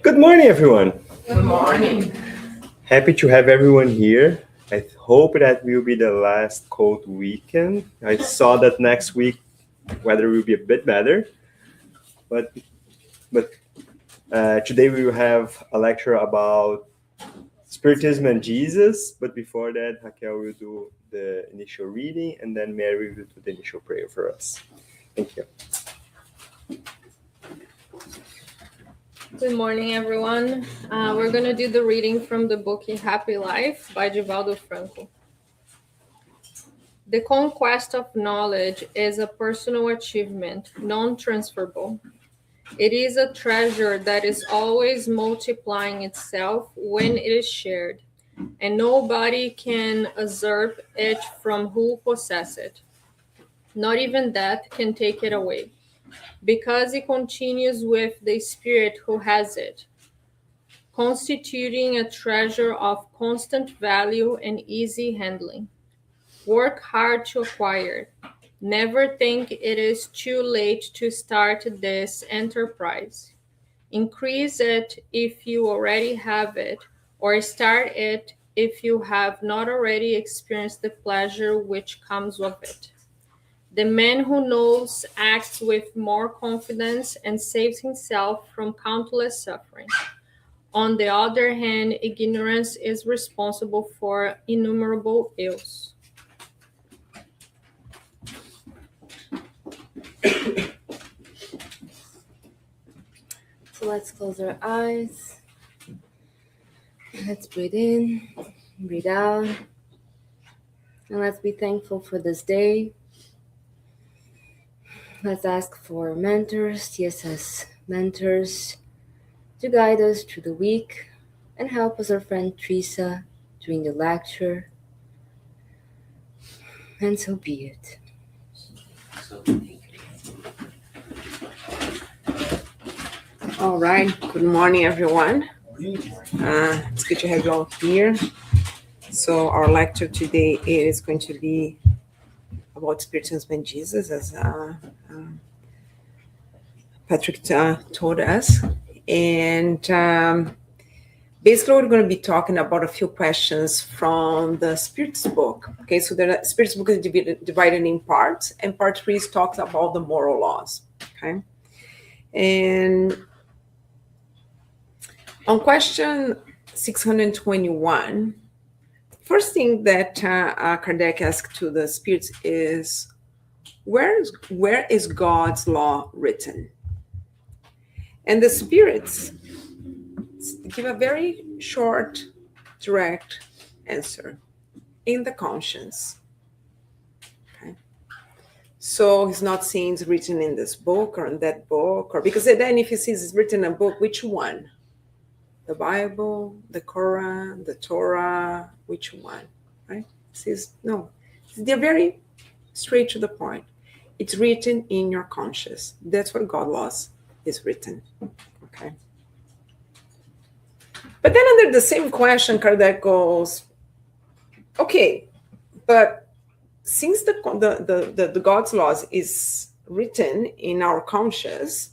Good morning, everyone. Good morning. Happy to have everyone here. I hope that will be the last cold weekend. I saw that next week weather will be a bit better, but today we will have a lecture about Spiritism and Jesus. But before that, Raquel will do the initial reading, and then Mary will do the initial prayer for us. Thank you. Good morning, everyone. We're going to do the reading from the book A Happy Life by Divaldo Franco. The conquest of knowledge is a personal achievement, non-transferable. It is a treasure that is always multiplying itself when it is shared, and nobody can usurp it from who possesses it. Not even death can take it away, because it continues with the spirit who has it, constituting a treasure of constant value and easy handling. Work hard to acquire it. Never think it is too late to start this enterprise. Increase it if you already have it, or start it if you have not already experienced the pleasure which comes with it. The man who knows acts with more confidence and saves himself from countless suffering. On the other hand, ignorance is responsible for innumerable ills. So let's close our eyes. Let's breathe in, breathe out. And let's be thankful for this day. Let's ask for mentors, TSS mentors, to guide us through the week and help us, our friend Teresa, during the lecture. And so be it. All right. Good morning, everyone. It's good to have you all here. So our lecture today is going to be about Spiritism and Jesus, as Patrick told us. And basically, we're going to be talking about a few questions from the Spiritist book. Okay, so the Spiritist book is divided in parts, and part 3 talks about the moral laws. Okay, and on question 621, first thing that Kardec asked to the spirits is, where is God's law written? And the spirits give a very short, direct answer: in the conscience. Okay. So he's not saying it's written in this book or in that book, or because then if he sees it's written in a book, which one? The Bible, the Quran, the Torah, which one? Right? He says no. They're very straight to the point. It's written in your conscience. That's what God laws is written. Okay. But then under the same question, Kardec goes, okay, but since the God's laws is written in our conscience,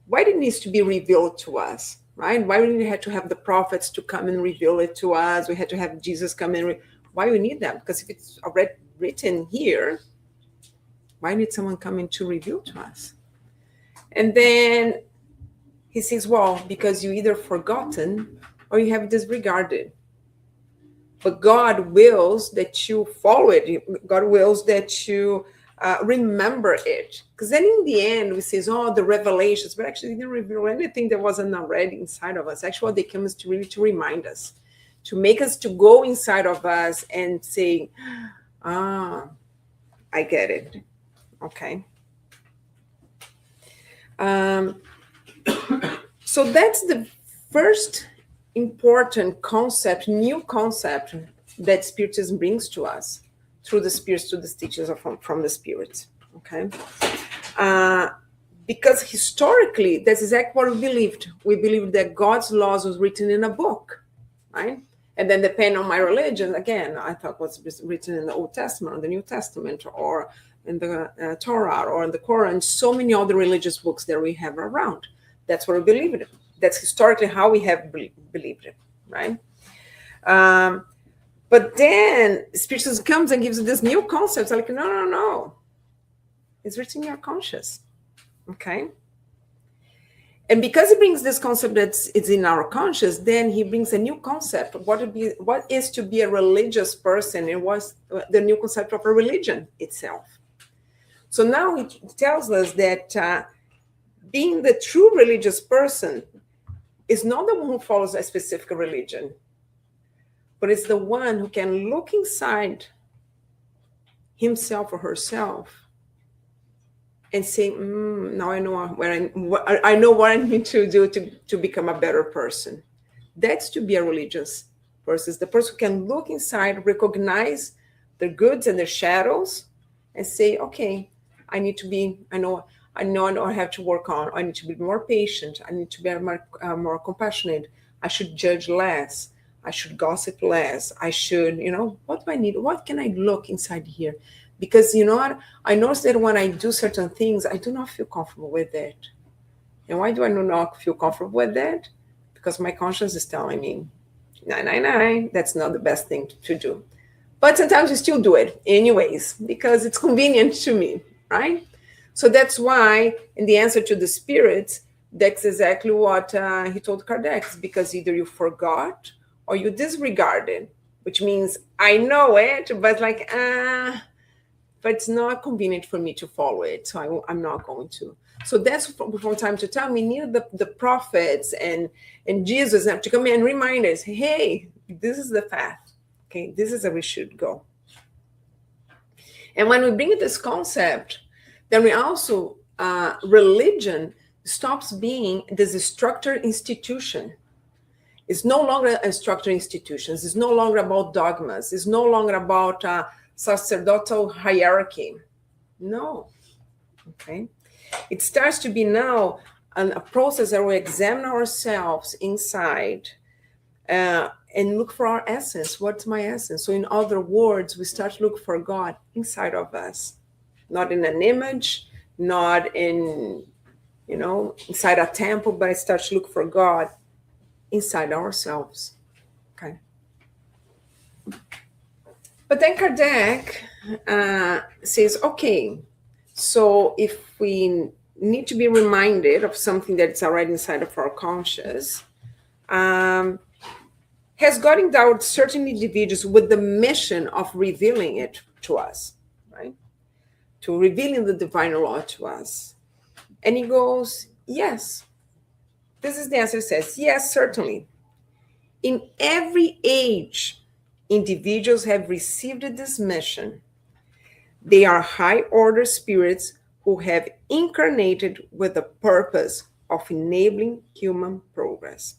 why it needs to be revealed to us, right? Why we had to have the prophets to come and reveal it to us? We had to have Jesus come in. Why we need that? Because if it's already written here, why need someone coming to reveal to us? And then he says, well, because you either forgotten or you have disregarded. But God wills that you follow it. God wills that you remember it. Because then in the end, we say, oh, the revelations, but actually they didn't reveal anything that wasn't already inside of us. Actually, they come to really to remind us, to make us to go inside of us and say, I get it. Okay. So that's the first important concept, new concept that Spiritism brings to us through the spirits, to the teachers from the spirits. Okay. Because historically, that's exactly what we believed. We believed that God's laws was written in a book, right? And then depending on my religion, again, I thought was written in the Old Testament or the New Testament or in the Torah or in the Quran, so many other religious books that we have around. That's what we believed in. That's historically how we have believed it, right? But then Spiritism comes and gives you this new concept. Like, no. It's written in your conscious, okay? And because he brings this concept that's it's in our conscious, then he brings a new concept. What is to be a religious person? It was the new concept of a religion itself. So now he tells us that being the true religious person is not the one who follows a specific religion, but it's the one who can look inside himself or herself and say, now I know I know what I need to do to become a better person. That's to be a religious person. It's the person who can look inside, recognize their goods and their shadows, and say, okay, I need to be, I know I have to work on. I need to be more patient. I need to be more compassionate. I should judge less. I should gossip less. I should, what do I need? What can I look inside here? Because you know what? I notice that when I do certain things, I do not feel comfortable with it. And why do I not feel comfortable with that? Because my conscience is telling me, that's not the best thing to do. But sometimes I still do it anyways, because it's convenient to me, right? So that's why in the answer to the spirits, that's exactly what he told Kardec, because either you forgot or you disregarded, which means I know it, but but it's not convenient for me to follow it, so I'm not going to. So that's from time to time, we need the prophets and Jesus to come in and remind us, hey, this is the path. Okay, this is where we should go. And when we bring this concept, then we also, religion stops being this structured institution. It's no longer a structured institution. It's no longer about dogmas. It's no longer about sacerdotal hierarchy. No. Okay. It starts to be now a process where we examine ourselves inside and look for our essence. What's my essence? So in other words, we start to look for God inside of us, not in an image, not in, inside a temple, but I start to look for God inside ourselves. Okay. But then Kardec says, okay, so if we need to be reminded of something that's already inside of our conscious, has God endowed certain individuals with the mission of revealing it to us, right? To revealing the divine law to us. And he goes, yes. This is the answer. It says, yes, certainly. In every age, individuals have received this mission. They are high order spirits who have incarnated with the purpose of enabling human progress.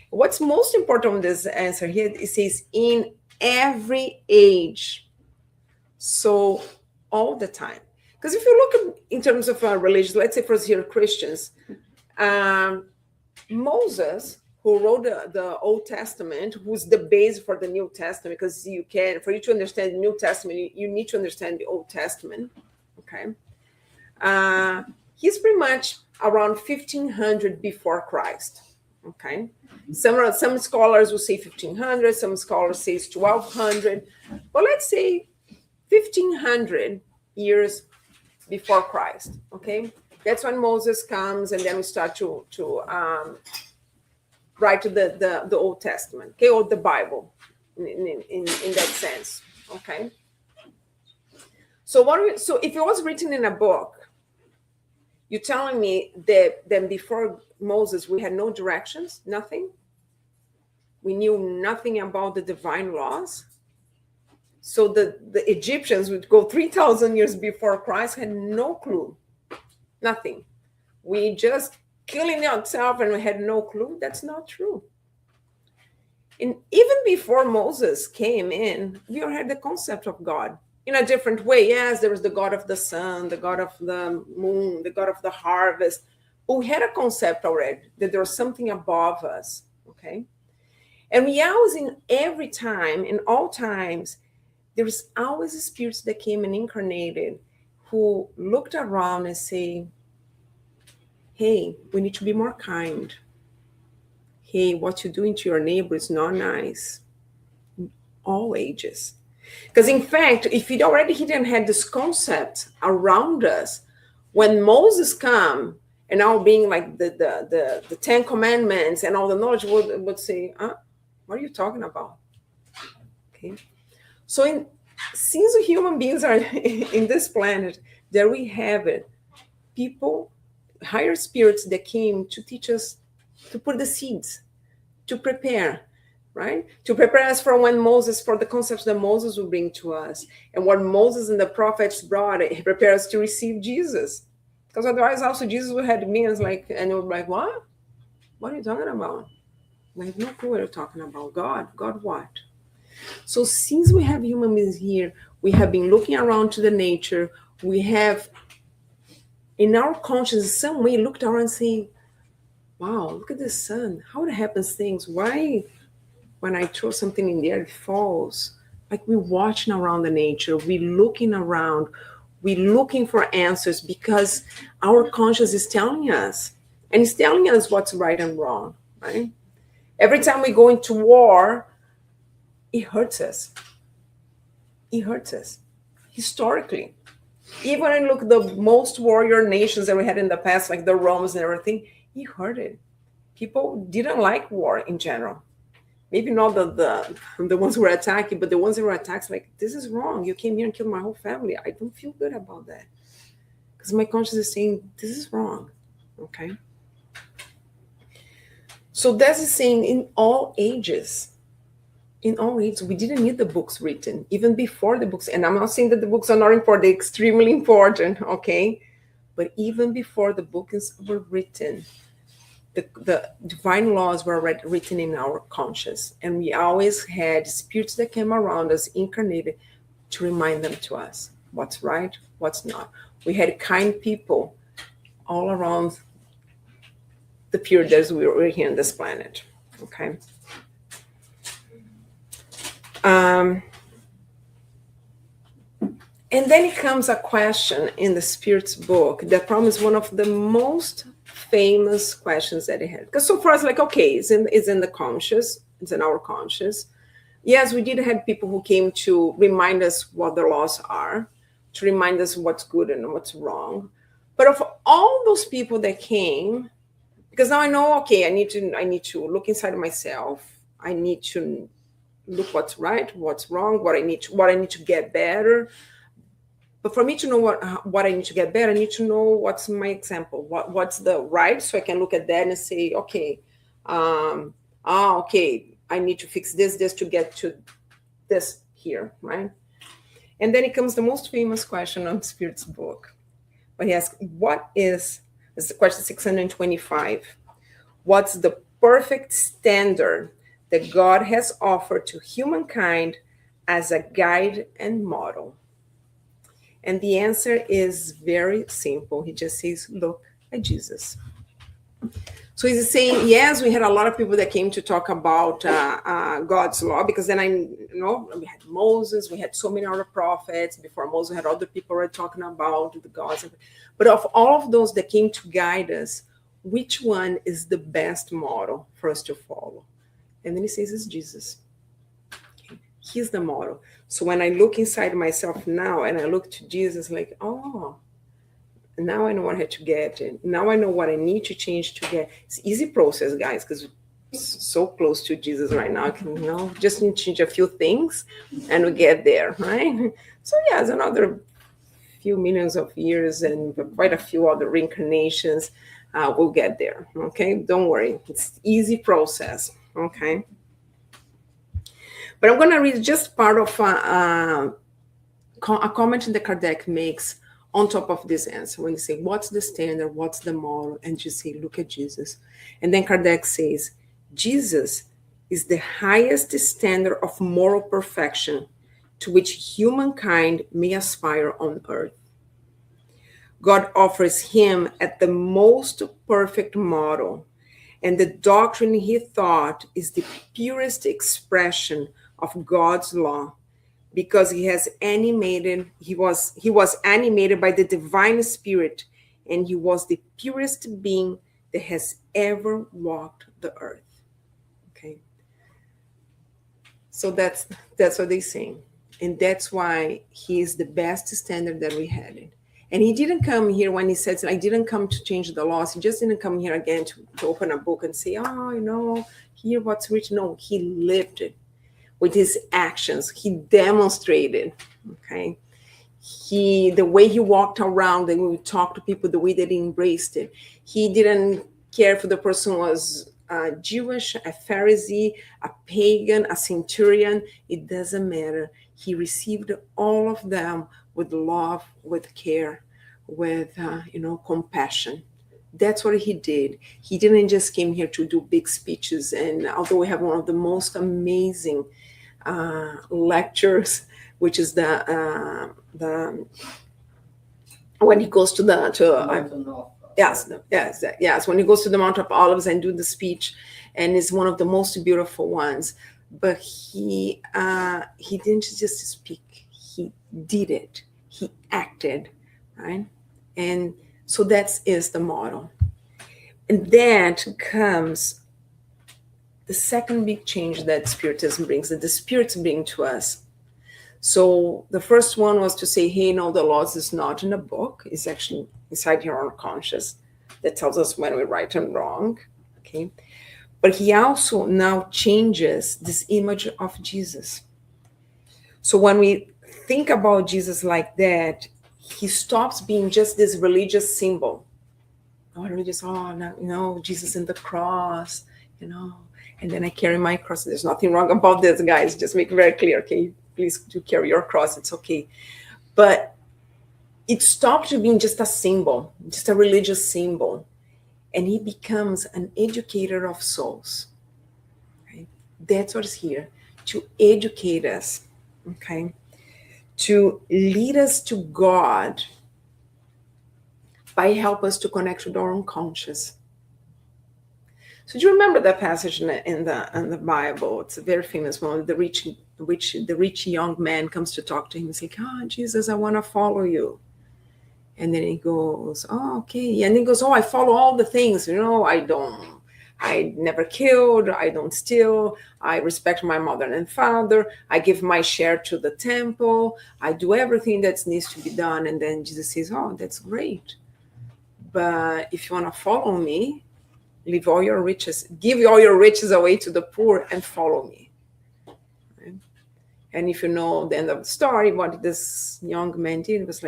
What's most important on this answer here, it says in every age. So all the time. Because if you look in terms of religion, let's say for us here Christians, Moses, who wrote the Old Testament, who's the base for the New Testament, because for you to understand the New Testament, you need to understand the Old Testament, okay? He's pretty much around 1500 before Christ, okay? Some scholars will say 1500, some scholars say it's 1200, but let's say 1500 years before Christ, okay? That's when Moses comes, and then we start to write the Old Testament, okay, or the Bible in that sense, okay? So if it was written in a book, you're telling me that then before Moses we had no directions, nothing? We knew nothing about the divine laws? So the Egyptians would go 3,000 years before Christ, had no clue, nothing. We just killing ourselves and we had no clue. That's not true. And even before Moses came in, we already had the concept of God in a different way. Yes, there was the God of the sun, the God of the moon, the God of the harvest. But we had a concept already that there was something above us, okay? And we always, in every time, in all times, there was always spirits that came and incarnated who looked around and say, hey, we need to be more kind. hey, what you're doing to your neighbor is not nice. All ages. Because in fact, if he didn't have this concept around us, when Moses come and now being like the 10 commandments and all the knowledge would say, what are you talking about? Okay. So since human beings are in this planet, there we have it. People, higher spirits that came to teach us to put the seeds, to prepare, right? To prepare us for for the concepts that Moses will bring to us. And what Moses and the prophets brought, it prepares us to receive Jesus. Because otherwise also Jesus would have me as like, and it would be like, what? What are you talking about? I have no clue what you're talking about. God what? So since we have human beings here, we have been looking around to the nature, we have in our conscience some way looked around and say, wow, look at the sun. How it happens things. Why when I throw something in the air, it falls? Like we're watching around the nature, we're looking around, we're looking for answers because our conscience is telling us, and it's telling us what's right and wrong, right? Every time we go into war, it hurts us. It hurts us. Historically. Even when you look at the most warrior nations that we had in the past, like the Romans and everything, it hurted. People didn't like war in general. Maybe not the ones who were attacking, but the ones that were attacked, like, this is wrong. You came here and killed my whole family. I don't feel good about that. Because my conscience is saying, this is wrong. Okay? So that's the saying in all ages. In all ages, we didn't need the books written, even before the books. And I'm not saying that the books are not important, they're extremely important, okay? But even before the books were written, the divine laws were written in our conscience. And we always had spirits that came around us, incarnated, to remind them to us what's right, what's not. We had kind people all around the period as we were here on this planet, okay? And then it comes a question in the Spirit's book that probably is one of the most famous questions that it had. Because so far it's like, okay, it's in the conscious, it's in our conscious. Yes, we did have people who came to remind us what the laws are, to remind us what's good and what's wrong. But of all those people that came, because now I know, okay, I need to look inside of myself. I need to look what's right, what's wrong, what I need to get better. But for me to know what I need to get better, I need to know what's my example, what's the right, so I can look at that and say, okay, okay, I need to fix this to get to this here, right? And then it comes the most famous question on Spirit's book. But he asks, this is question 625. What's the perfect standard that God has offered to humankind as a guide and model? And the answer is very simple. He just says, look at Jesus. So he's saying, yes, we had a lot of people that came to talk about God's law, because then we had Moses, we had so many other prophets. Before Moses, we had other people who were talking about the gods. But of all of those that came to guide us, which one is the best model for us to follow? And then he says it's Jesus. Okay. He's the model. So when I look inside myself now and I look to Jesus, like, oh, now I know what I had to get. And now I know what I need to change to get. It's an easy process, guys, because we're so close to Jesus right now. Just need to change a few things and we get there, right? So yeah, it's another few millions of years and quite a few other reincarnations. We'll get there, okay? Don't worry. It's an easy process, okay? But I'm going to read just part of a comment that Kardec makes on top of this answer. When you say, what's the standard? What's the model? And you say, look at Jesus. And then Kardec says, Jesus is the highest standard of moral perfection to which humankind may aspire on earth. God offers him at the most perfect model, and the doctrine he taught is the purest expression of God's law, because he was animated by the divine spirit, and he was the purest being that has ever walked the earth. Okay. So that's what they're saying. And that's why he is the best standard that we had it. And he didn't come here when he says, I didn't come to change the laws. He just didn't come here again to open a book and say, oh, here what's written. No, he lived it with his actions. He demonstrated, okay? The way he walked around, and we talked to people, the way that he embraced it. He didn't care if the person was Jewish, a Pharisee, a pagan, a centurion. It doesn't matter. He received all of them with love, with care, with compassion. That's what he did. He didn't just came here to do big speeches. And although we have one of the most amazing lectures, which is the when he goes to yes, when he goes to the Mount of Olives and do the speech, and it's one of the most beautiful ones. But he didn't just speak; he did it. He acted, right? And so that is the model. And that comes the second big change that Spiritism brings, that the spirits bring to us. So the first one was to say, hey, no, the laws is not in a book. It's actually inside your own conscious that tells us when we're right and wrong, okay? But he also now changes this image of Jesus. So when we think about Jesus like that, he stops being just this religious symbol. Jesus in the cross, and then I carry my cross. There's nothing wrong about this, guys. Just make it very clear, okay? Please do carry your cross. It's okay. But it stopped being just a symbol, just a religious symbol. And he becomes an educator of souls. Right? That's what's here, to educate us, okay? To lead us to God by help us to connect with our own conscious. So do you remember that passage in the Bible? It's a very famous one. The rich young man comes to talk to him and say, Jesus, I want to follow you. And then he goes, okay. And he goes, I follow all the things. I never killed. I don't steal. I respect my mother and father. I give my share to the temple. I do everything that needs to be done. And then Jesus says, that's great. But if you want to follow me, leave all your riches, give all your riches away to the poor and follow me. Right? And if you know the end of the story, what this young man did was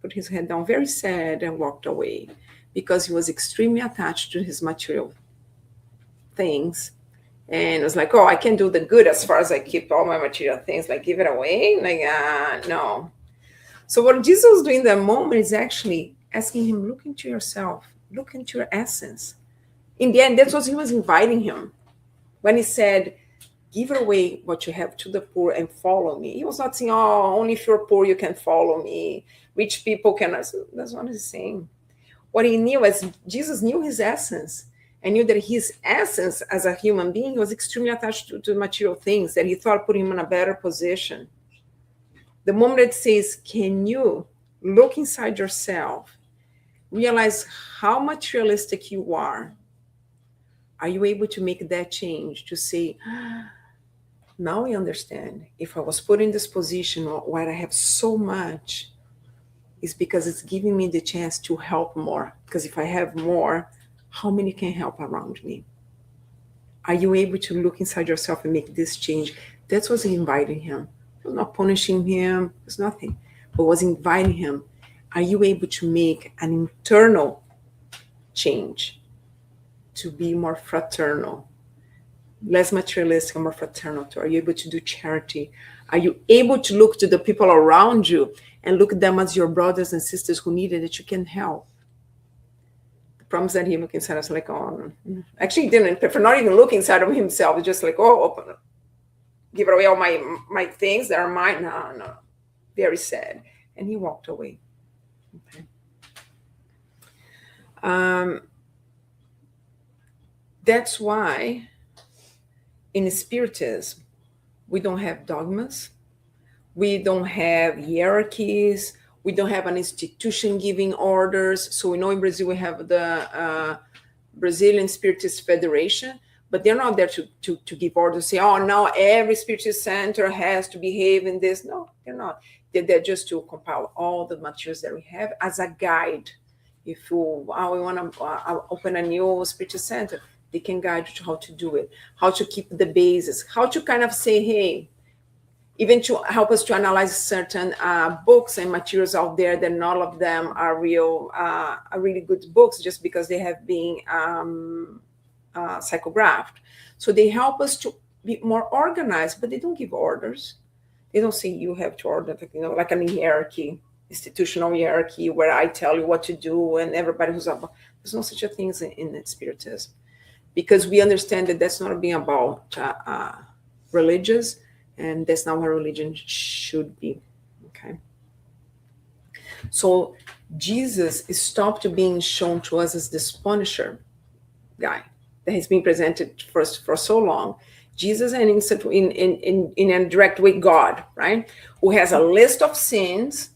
put his head down, very sad, and walked away because he was extremely attached to his material things. And it was I can do the good as far as I keep all my material things, give it away. No. So what Jesus was doing in that moment is actually asking him, look into yourself, look into your essence. In the end, that's what he was inviting him. When he said, give away what you have to the poor and follow me. He was not saying, only if you're poor you can follow me. Rich people cannot. That's what he's saying. What he knew is Jesus knew his essence and knew that his essence as a human being was extremely attached to material things that he thought put him in a better position. The moment it says, can you look inside yourself, realize how materialistic you are you able to make that change to say, now I understand. If I was put in this position where I have so much, it's because it's giving me the chance to help more. Because if I have more, how many can help around me? Are you able to look inside yourself and make this change? That's what's inviting him. It was not punishing him. It's nothing. But was inviting him. Are you able to make an internal change to be more fraternal, less materialistic, more fraternal? Are you able to do charity? Are you able to look to the people around you and look at them as your brothers and sisters who need it that you can help? The problem is that he looked inside us actually he didn't prefer not even look inside of himself. It's just open up, give away all my things that are mine. No. Very sad. And he walked away. Okay. That's why in Spiritism, we don't have dogmas. We don't have hierarchies. We don't have an institution giving orders. So we know in Brazil we have the Brazilian Spiritist Federation, but they're not there to give orders, say, oh, now every Spiritist center has to behave in this. No, they're not. They're there just to compile all the materials that we have as a guide. If we want to open a new Spiritist center, they can guide you to how to do it, how to keep the basis, how to kind of say, hey, even to help us to analyze certain books and materials out there, that not all of them are really good books just because they have been psychographed. So they help us to be more organized, but they don't give orders. They don't say you have to order, like an hierarchy, institutional hierarchy, where I tell you what to do and everybody who's up. There's no such a thing in Spiritism, because we understand that that's not being about religious. And that's not what religion should be, okay? So Jesus stopped being shown to us as this punisher guy that has been presented for us for so long. Jesus, and in a direct way, God, right? Who has a list of sins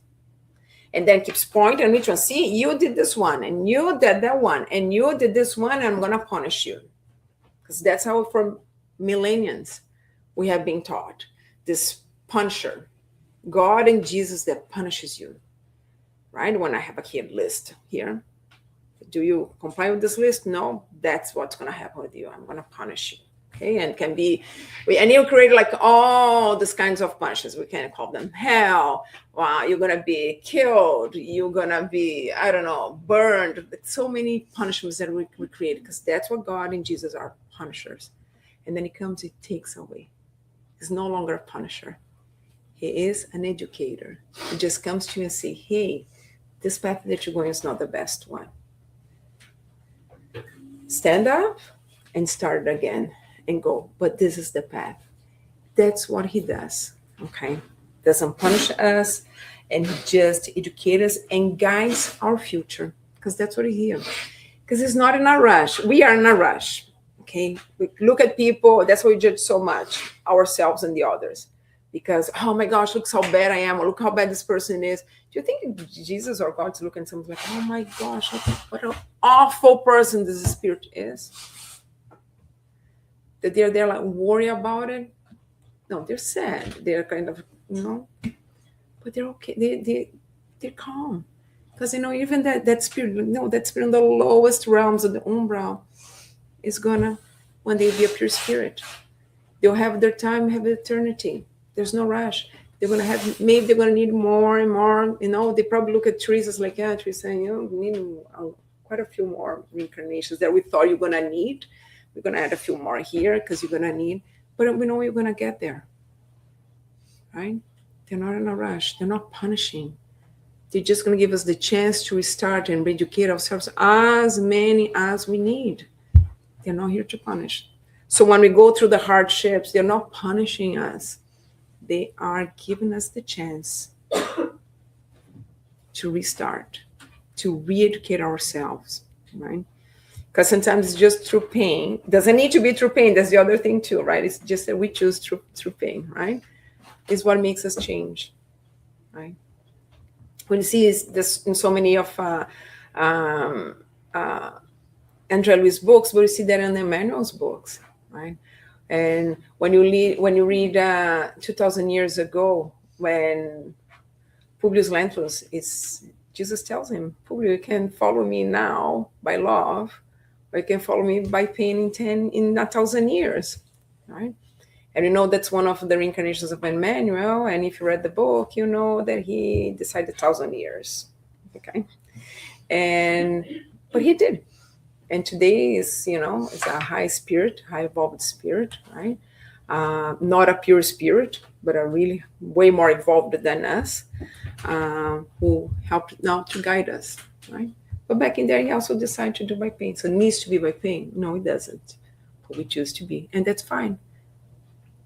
and then keeps pointing on each one. See, you did this one, and you did that one, and you did this one, and I'm going to punish you. Because that's how for millenniums we have been taught. This punisher, God and Jesus, that punishes you, right? When I have a kid list here, do you comply with this list? No, that's what's going to happen with you. I'm going to punish you, okay? And can be, and you create like all these kinds of punishments. We can call them hell. You're going to be killed. You're going to be, I don't know, burned. So many punishments that we create, because that's what God and Jesus are, punishers. And then he comes, he takes away. He's no longer a punisher. He is an educator. He just comes to you and say, hey, this path that you're going is not the best one. Stand up and start again and go. But this is the path. That's what he does, okay? Doesn't punish us, and he just educates us and guides our future, because that's what he's here. Because he's not in a rush. We are in a rush. Okay, we look at people, that's why we judge so much, ourselves and the others. Because, oh my gosh, look how bad I am, or look how bad this person is. Do you think Jesus or God's looking at someone like, oh my gosh, what an awful person this spirit is? That they're there like worry about it? No, they're sad. They're kind of, but they're okay. They're calm. Because, even that spirit, that spirit in the lowest realms of the umbral is gonna, when they be a pure spirit, they'll have their time, have eternity. There's no rush. They're gonna have, maybe they're gonna need more and more. They probably look at Teresa's like, yeah, Teresa, we need quite a few more reincarnations that we thought you're gonna need. We're gonna add a few more here because you're gonna need, but we know you're gonna get there, right? They're not in a rush. They're not punishing. They're just gonna give us the chance to restart and re-educate ourselves as many as we need. They're not here to punish. So when we go through the hardships, they're not punishing us. They are giving us the chance to restart, to re-educate ourselves, right? Because sometimes it's just through pain. It doesn't need to be through pain. That's the other thing too, right? It's just that we choose through pain, right? It's what makes us change, right? When you see this in so many of Andrea Louis' books, but you see that in Emmanuel's books, right? And when you read 2,000 years ago, when Publius Lentulus Jesus tells him, Publius, you can follow me now by love, or you can follow me by pain in 1,000 years, right? And that's one of the reincarnations of Emmanuel. And if you read the book, you know that he decided 1,000 years, okay? But he did. And today is, it's a high spirit, high evolved spirit, right? Not a pure spirit, but a really way more evolved than us, who helped now to guide us, right? But back in there, he also decided to do by pain. So it needs to be by pain. No, it doesn't. But we choose to be. And that's fine.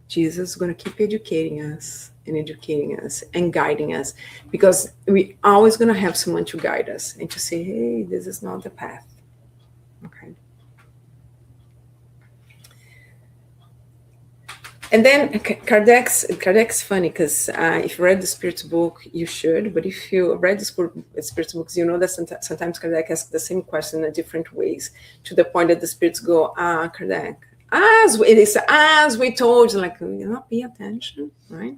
Jesus is going to keep educating us and guiding us, because we're always going to have someone to guide us and to say, hey, this is not the path. Okay. And then Kardec's funny, because if you read the Spirit's book, you should. But if you read the Spirit's books, you know that sometimes Kardec asks the same question in different ways, to the point that the Spirits go, Kardec, as we told you, like, you not pay attention, right?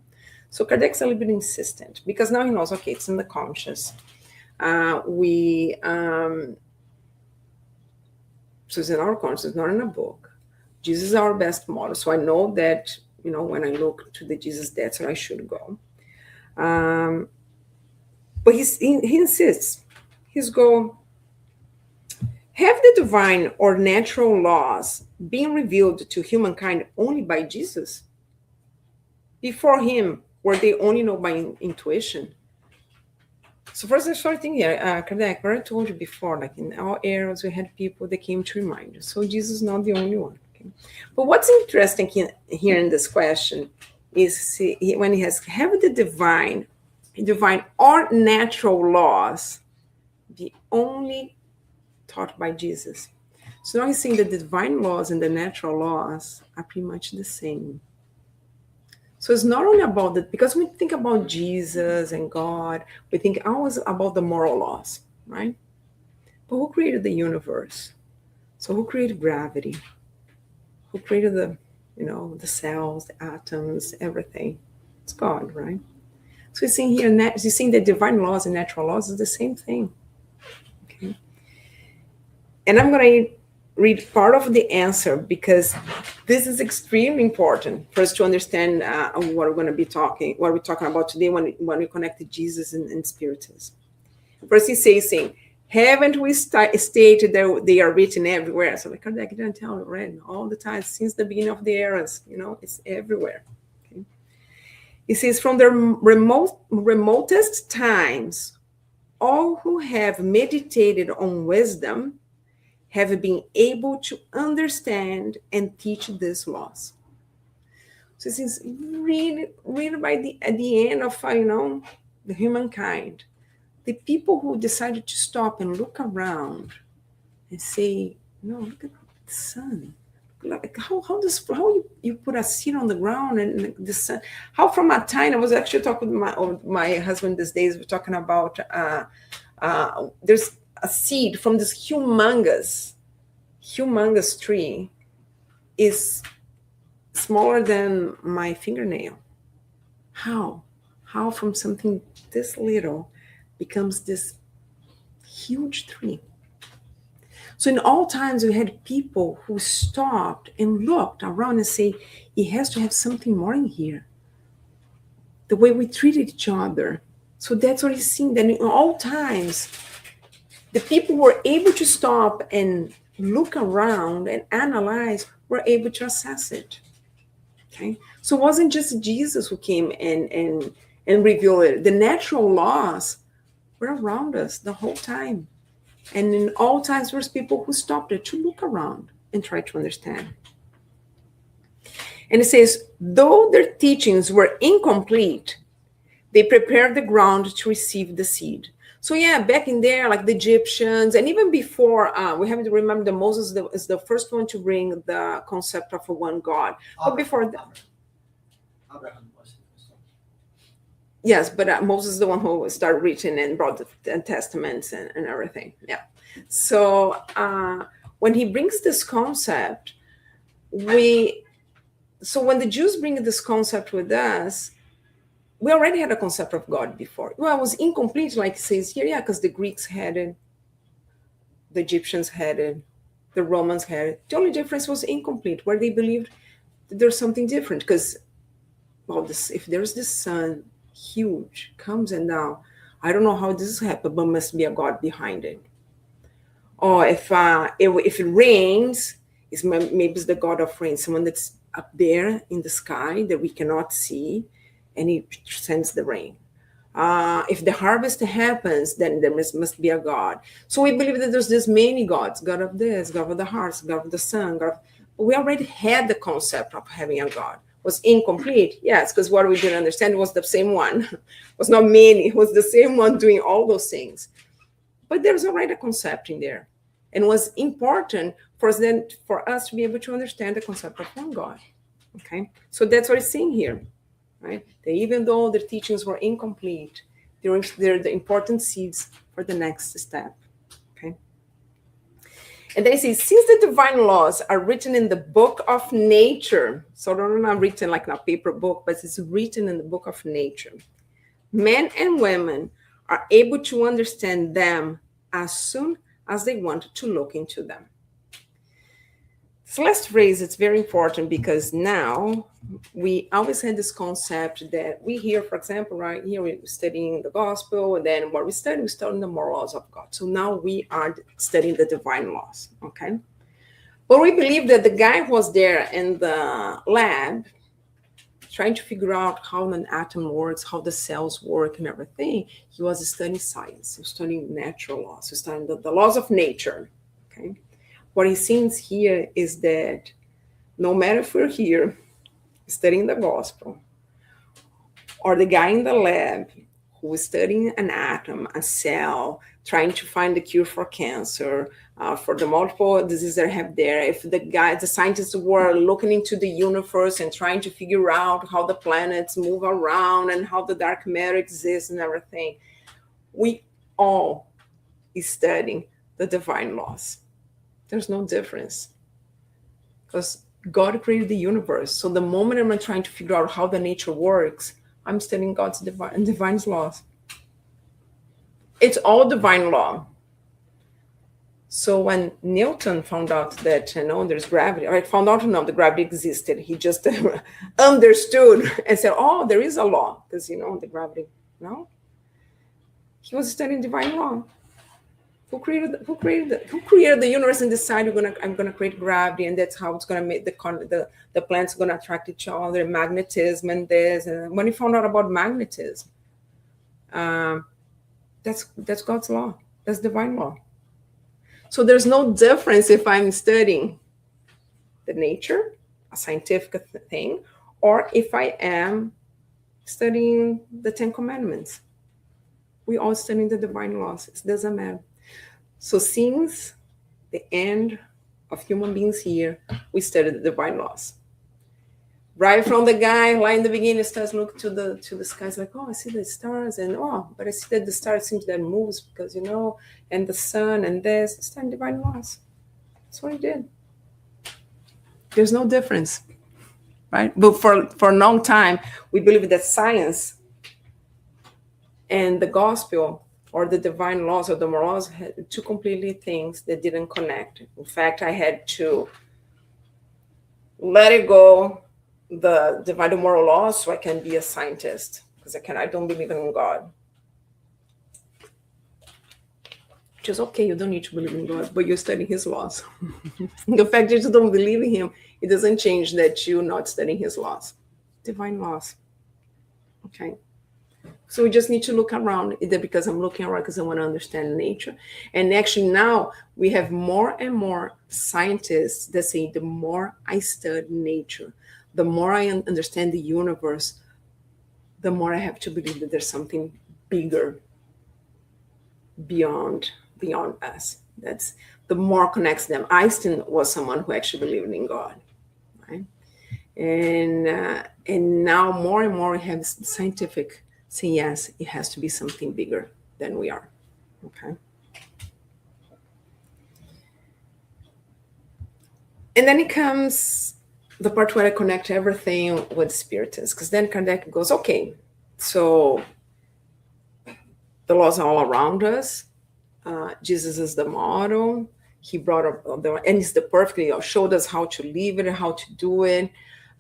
So Kardec's a little bit insistent because now he knows, okay, it's in the conscious. So it's in our conscious, not in a book. Jesus is our best model. So I know that, when I look to the Jesus, that's where I should go. But he insists. His goal, have the divine or natural laws been revealed to humankind only by Jesus? Before him, were they only known by intuition? So first, I started thinking here, Kardec, what I told you before, like in all eras, we had people that came to remind us. So Jesus is not the only one. Okay? But what's interesting here in this question is when he has, have the divine or natural laws be only taught by Jesus? So now he's saying that the divine laws and the natural laws are pretty much the same. So it's not only about that, because when we think about Jesus and God, we think always about the moral laws, right? But who created the universe? So who created gravity? Who created the cells, the atoms, everything? It's God, right? So he's saying here, he's saying that divine laws and natural laws is the same thing. Okay. And I'm going to read part of the answer because this is extremely important for us to understand what we're talking about today when we connect to Jesus and Spiritism. First, he's saying, haven't we stated that they are written everywhere? So like Kardec didn't tell already all the time since the beginning of the eras. It's everywhere. Okay? He says, from the remotest times, all who have meditated on wisdom have been able to understand and teach these laws. So this is really at the end of the humankind, the people who decided to stop and look around and say, look at the sun. Like how you put a seed on the ground and the sun? How from a tiny? I was actually talking with my husband these days. We're talking about there's a seed from this humongous tree is smaller than my fingernail. How from something this little becomes this huge tree? So in all times we had people who stopped and looked around and say, it has to have something more in here. The way we treated each other. So that's what he's seeing. That in all times, the people who were able to stop and look around and analyze were able to assess it. Okay, so it wasn't just Jesus who came and revealed it. The natural laws were around us the whole time, and in all times there's people who stopped it to look around and try to understand. And it says, though their teachings were incomplete, they prepared the ground to receive the seed. So yeah, back in there, like the Egyptians, and even before, we have to remember that Moses is the first one to bring the concept of a one God. But before that, Abraham was the first one. Yes, but Moses is the one who started writing and brought the testaments and everything. Yeah. So when he brings this concept, so when the Jews bring this concept with us, we already had a concept of God before. Well, it was incomplete, like it says here, yeah, because the Greeks had it, the Egyptians had it, the Romans had it. The only difference was incomplete, where they believed that there's something different. Because, if there's this sun, huge, comes and now, I don't know how this happened, but must be a God behind it. Or if it rains, maybe it's the God of rain, someone that's up there in the sky that we cannot see, and he sends the rain. If the harvest happens, then there must be a God. So we believe that there's this many gods, God of this, God of the hearts, God of the sun. But we already had the concept of having a God. Was incomplete? Yes, because what we didn't understand was the same one. It was not many. It was the same one doing all those things. But there's already a concept in there. And it was important for us to be able to understand the concept of one God. Okay? So that's what it's saying here. Right? That even though their teachings were incomplete, they're the important seeds for the next step. Okay. And they say, since the divine laws are written in the book of nature, so they're not written like in a paper book, but it's written in the book of nature, men and women are able to understand them as soon as they want to look into them. This last phrase is very important because now we always had this concept that we hear, for example, right here we're studying the gospel, and then what we study the moral laws of God. So now we are studying the divine laws, okay? But we believe that the guy who was there in the lab trying to figure out how an atom works, how the cells work and everything, he was studying science, he was studying natural laws, he was studying the laws of nature, okay? What he sees here is that no matter if we're here studying the gospel, or the guy in the lab who is studying an atom, a cell, trying to find the cure for cancer, for the multiple diseases they have there, if the scientists were looking into the universe and trying to figure out how the planets move around and how the dark matter exists and everything, we all is studying the divine laws. There's no difference because God created the universe. So the moment I'm trying to figure out how the nature works, I'm studying God's divine laws. It's all divine law. So when Newton found out that, there's gravity, or found out, the gravity existed, he just understood and said, oh, there is a law, because, the gravity, no? He was studying divine law. Who created the universe and decided I'm gonna create gravity, and that's how it's gonna make the planets gonna attract each other, magnetism and this. And when he found out about magnetism, that's God's law. That's divine law. So there's no difference if I'm studying the nature, a scientific thing, or if I am studying the 10 Commandments. We all studying the divine laws. It doesn't matter. So since the end of human beings here, we study the divine laws. Right from the guy right in the beginning starts looking to the skies like, oh, I see the stars, and but I see that the star seems that moves because, and the sun and this, it's studying divine laws. That's what he did. There's no difference, right? But for a long time, we believe that science and the gospel or the divine laws or the morals had two completely things that didn't connect. In fact, I had to let it go, the divine moral laws, so I can be a scientist, because I don't believe in God. Which is okay, you don't need to believe in God, but you're studying his laws. The fact that you don't believe in him, it doesn't change that you're not studying his laws. Divine laws. Okay. So we just need to look around, either because I'm looking around because I want to understand nature. And actually now we have more and more scientists that say the more I study nature, the more I understand the universe, the more I have to believe that there's something bigger beyond us. That's the more connects them. Einstein was someone who actually believed in God, right? And now more and more we have scientific saying, yes, it has to be something bigger than we are. Okay. And then it comes the part where I connect everything with Spiritist, because then Kardec goes, okay, so the laws are all around us. Jesus is the model. He brought up and he's the perfectly showed us how to live it, how to do it.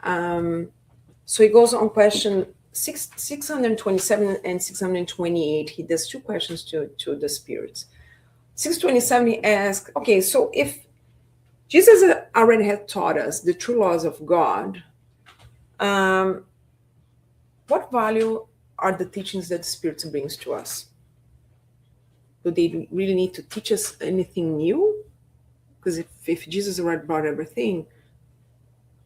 So he goes on question 627 and 628. He does two questions to the spirits. 627, he asks, okay, so if Jesus already had taught us the true laws of God, what value are the teachings that the Spirit brings to us? Do they really need to teach us anything new? Because if Jesus already brought everything,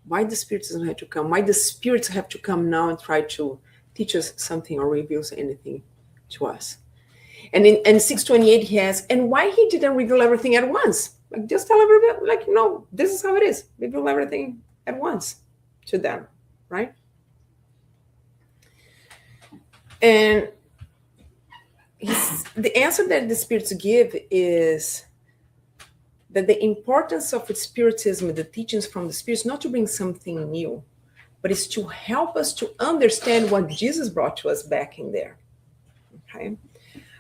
why the Spirit doesn't have to come? Why the spirits have to come now and try to teach us something or reveal anything to us? And in 628, he asks, and why he didn't reveal everything at once? Like, just tell everybody, like, no, this is how it is. Reveal everything at once to them, right? And the answer that the spirits give is that the importance of Spiritism, the teachings from the Spirit, is not to bring something new, but it's to help us to understand what Jesus brought to us back in there. Okay?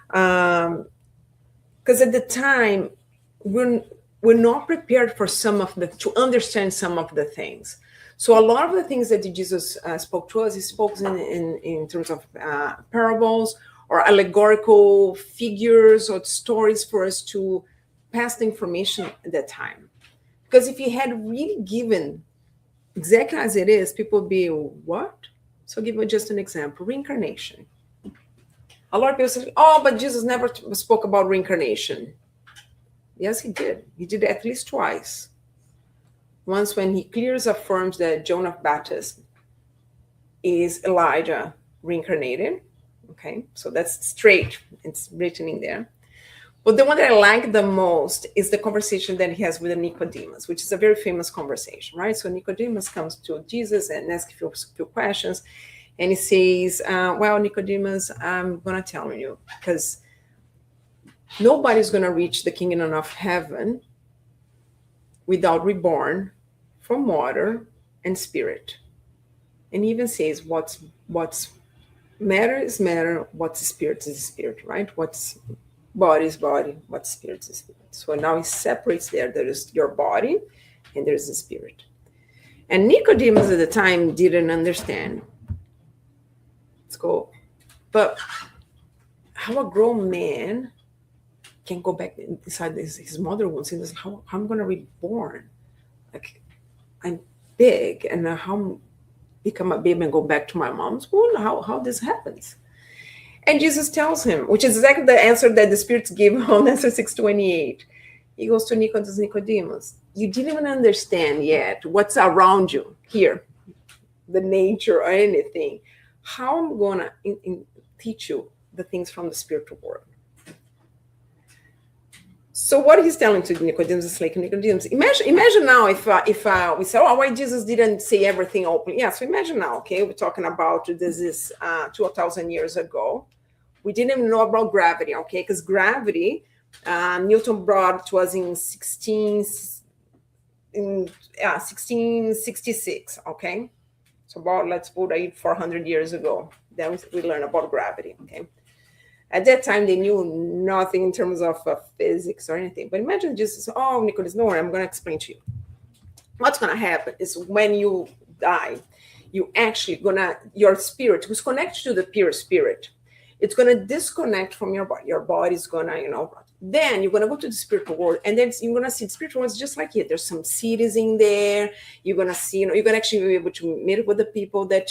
Because at the time, we're not prepared for to understand some of the things. So a lot of the things that Jesus spoke to us, he spoke in terms of parables or allegorical figures or stories for us to pass the information at that time. Because if he had really given exactly as it is, people would be, what? So I'll give you just an example, reincarnation. A lot of people say, oh, but Jesus never spoke about reincarnation. Yes, he did. He did it at least twice. Once when he clearly affirms that John of Baptist is Elijah reincarnated. Okay, so that's straight. It's written in there. But the one that I like the most is the conversation that he has with Nicodemus, which is a very famous conversation, right? So Nicodemus comes to Jesus and asks a few questions. And he says, well, Nicodemus, I'm going to tell you, because nobody's going to reach the kingdom of heaven without reborn from water and spirit. And he even says, what's matter is matter, what's spirit is spirit, right? What's body is body, what's spirit is spirit. So now he separates there. There is your body and there's the spirit. And Nicodemus at the time didn't understand. Let's go. But how a grown man can go back inside his mother womb and say, how I'm going to be reborn? Like, I'm big, and how become a baby and go back to my mom's womb? How this happens? And Jesus tells him, which is exactly the answer that the spirits give on answer 628. He goes to Nicodemus, you didn't even understand yet what's around you here, the nature or anything. How I'm going to teach you the things from the spiritual world. So what he's telling to Nicodemus is like, Nicodemus, imagine now if we say, oh, why Jesus didn't say everything openly? Yeah, so imagine now, okay, we're talking about this is 2,000 years ago. We didn't even know about gravity, okay, because gravity, Newton brought to us in 1666, okay? So about, let's put 400 years ago, then we learned about gravity, okay? At that time, they knew nothing in terms of physics or anything. But imagine just, oh, Nicholas, no worry, I'm going to explain to you. What's going to happen is when you die, you actually your spirit, who's connected to the pure spirit, it's going to disconnect from your body. Your body is going to, then you're going to go to the spiritual world, and then you're going to see the spiritual world is just like it. There's some cities in there. You're going to see, you're going to actually be able to meet with the people that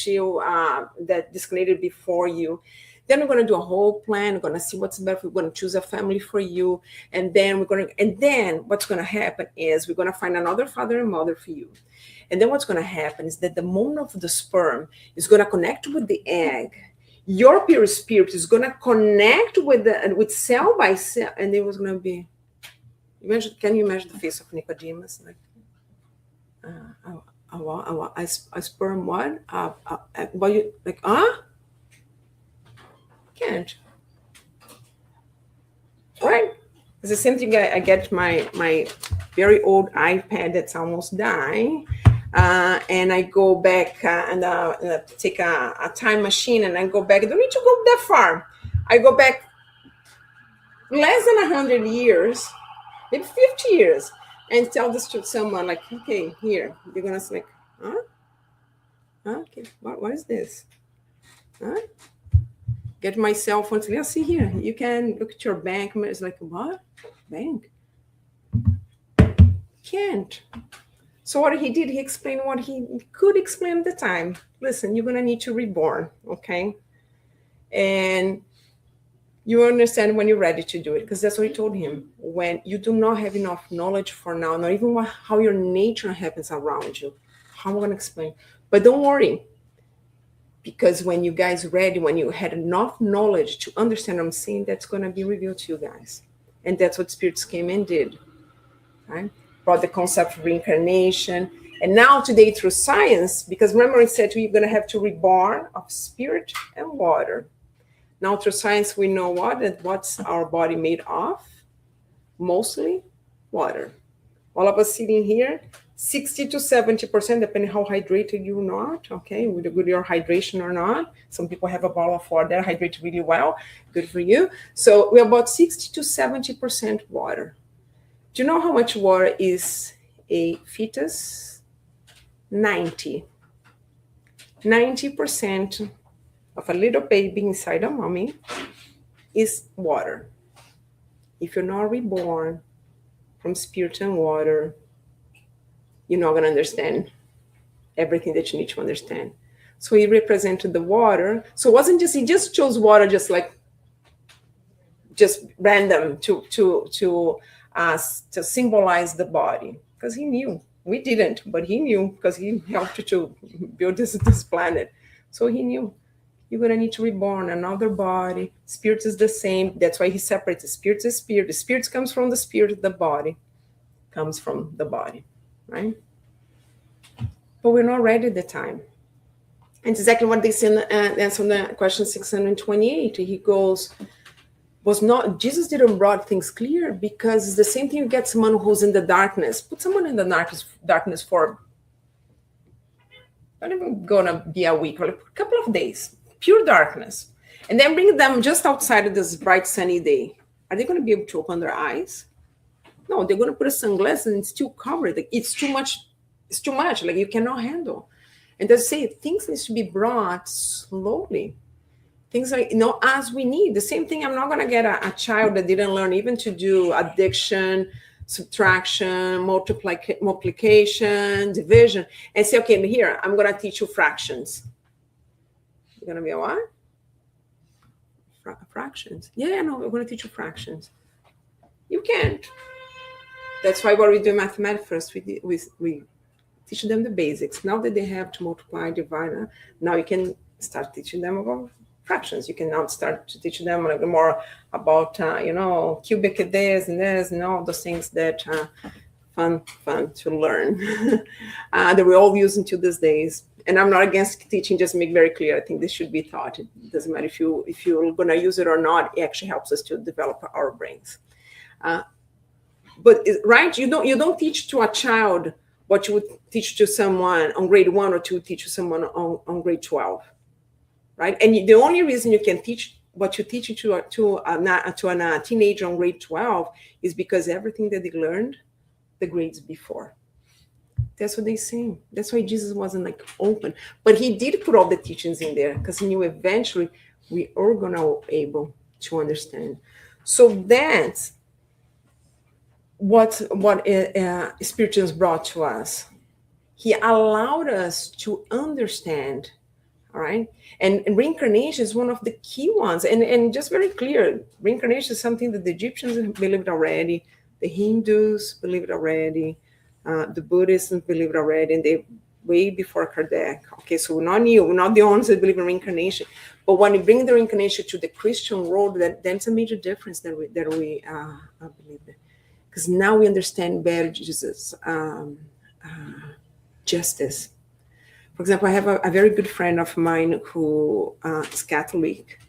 that disconnected before you. Then we're going to do a whole plan. We're going to see what's better. We're going to choose a family for you. And then what's going to happen is we're going to find another father and mother for you. And then what's going to happen is that the moment of the sperm is going to connect with the egg. Your pure spirit is going to connect with cell by cell. And it was going to be, can you imagine the face of Nicodemus? Like, I sperm what? What you, like, can't. Right? It's the same thing. I get my very old iPad that's almost dying, and I go back and take a time machine, and I go back. I don't need to go that far. I go back less than 100 years, maybe 50 years, and tell this to someone like, okay, here. They're gonna say, like, huh? Okay, what is this? Huh? Get my cell phone. Yeah, see here. You can look at your bank. It's like, what? Bank? Can't. So what he did, he explained what he could explain at the time. Listen, you're going to need to reborn, okay? And you understand when you're ready to do it, because that's what he told him. When you do not have enough knowledge for now, not even how your nature happens around you, how am I going to explain? But don't worry. Because when you guys ready, when you had enough knowledge to understand what I'm saying, that's going to be revealed to you guys. And that's what spirits came and did. Right? Brought the concept of reincarnation. And now today through science, because remember I said to you, you're going to have to reborn of spirit and water. Now through science, we know what's our body made of? Mostly water. All of us sitting here, 60 to 70%, depending how hydrated you're not, okay, with your hydration or not. Some people have a bottle of water that hydrate really well. Good for you. So we're about 60 to 70% water. Do you know how much water is a fetus? 90%. 90% of a little baby inside a mommy is water. If you're not reborn from spirit and water, you're not going to understand everything that you need to understand. So he represented the water. So it wasn't just, he just chose water just random to symbolize the body, because he knew. We didn't, but he knew, because he helped to build this planet. So he knew you're going to need to reborn another body. Spirit is the same. That's why he separates. Spirit is spirit. The spirit comes from the spirit. The body comes from the body, right? But we're not ready at the time. And it's exactly what they say in the answer on the question 628. He goes, Jesus didn't brought things clear, because it's the same thing. You get someone who's in the darkness. Put someone in the darkness for not even gonna be a week, or a couple of days, pure darkness. And then bring them just outside of this bright sunny day. Are they going to be able to open their eyes? No, they're going to put a sunglasses and still cover it. Like, it's too much. It's too much. Like, you cannot handle. And they say things need to be brought slowly. Things like, as we need. The same thing, I'm not going to get a child that didn't learn even to do addition, subtraction, multiplication, division, and say, okay, here, I'm going to teach you fractions. You're going to be a what? Fractions. Yeah, no, we're going to teach you fractions. You can't. That's why what we do in mathematics first, we teach them the basics. Now that they have to multiply, divide, now you can start teaching them about fractions. You can now start to teach them like more about, cubic this and all those things that are fun to learn that we're all using to these days. And I'm not against teaching, just make very clear. I think this should be taught. It doesn't matter if you're going to use it or not. It actually helps us to develop our brains. But right, you don't teach to a child what you would teach to someone on grade 1 or 2, teach to someone on grade 12, right? And the only reason you can teach what you teach to a teenager on grade 12 is because everything that they learned the grades before. That's what they say. That's why Jesus wasn't like open, but he did put all the teachings in there, because he knew eventually we are gonna be able to understand. So that's what Spiritism brought to us. He allowed us to understand. All right. And reincarnation is one of the key ones. And just very clear, reincarnation is something that the Egyptians believed already, the Hindus believed already, the Buddhists believed already, and they way before Kardec. Okay, so we're not new, we're not the ones that believe in reincarnation. But when you bring the reincarnation to the Christian world, that's a major difference that we believe in. Because now we understand better Jesus' justice. For example, I have a very good friend of mine who is Catholic.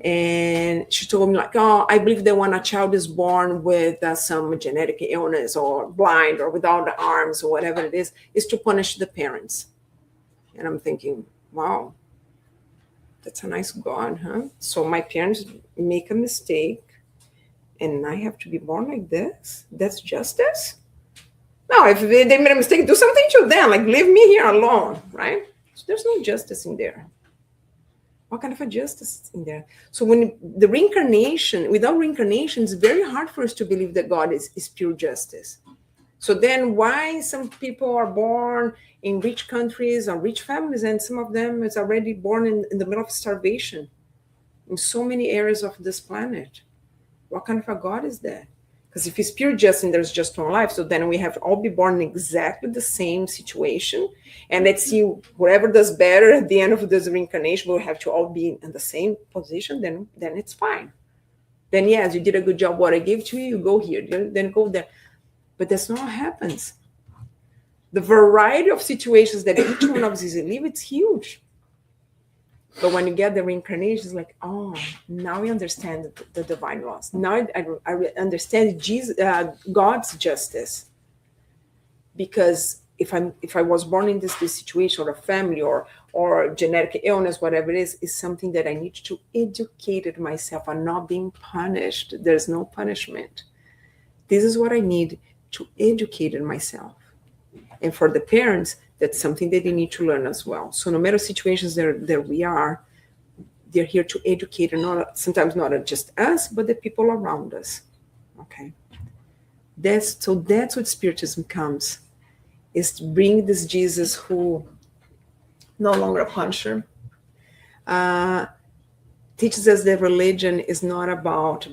And she told me, like, I believe that when a child is born with some genetic illness or blind or without the arms or whatever it is to punish the parents. And I'm thinking, wow, that's a nice God, huh? So my parents make a mistake and I have to be born like this? That's justice? No, if they made a mistake, do something to them, like leave me here alone, right? So there's no justice in there. What kind of a justice in there? So when the reincarnation, without reincarnation, it's very hard for us to believe that God is pure justice. So then why some people are born in rich countries or rich families, and some of them is already born in the middle of starvation in so many areas of this planet? What kind of a God is that? Because if it's pure justice and there's just one life, so then we have to all be born in exactly the same situation. And let's see, whoever does better at the end of this reincarnation, we'll have to all be in the same position, then it's fine. Then yes, you did a good job. What I gave to you, you go here, then go there. But that's not what happens. The variety of situations that each one of us is in, it's huge. But when you get the reincarnation, it's like, oh, now we understand the divine laws. Now I understand Jesus, God's justice. because if I was born in this situation, or a family, or genetic illness, whatever it is something that I need to educate myself. I'm not being punished. There's no punishment. This is what I need to educate myself. And for the parents, that's something that they need to learn as well. So no matter situations that we are, they're here to educate, and sometimes not just us, but the people around us. Okay. That's what Spiritism comes, is to bring this Jesus who no longer a punisher, teaches us that religion is not about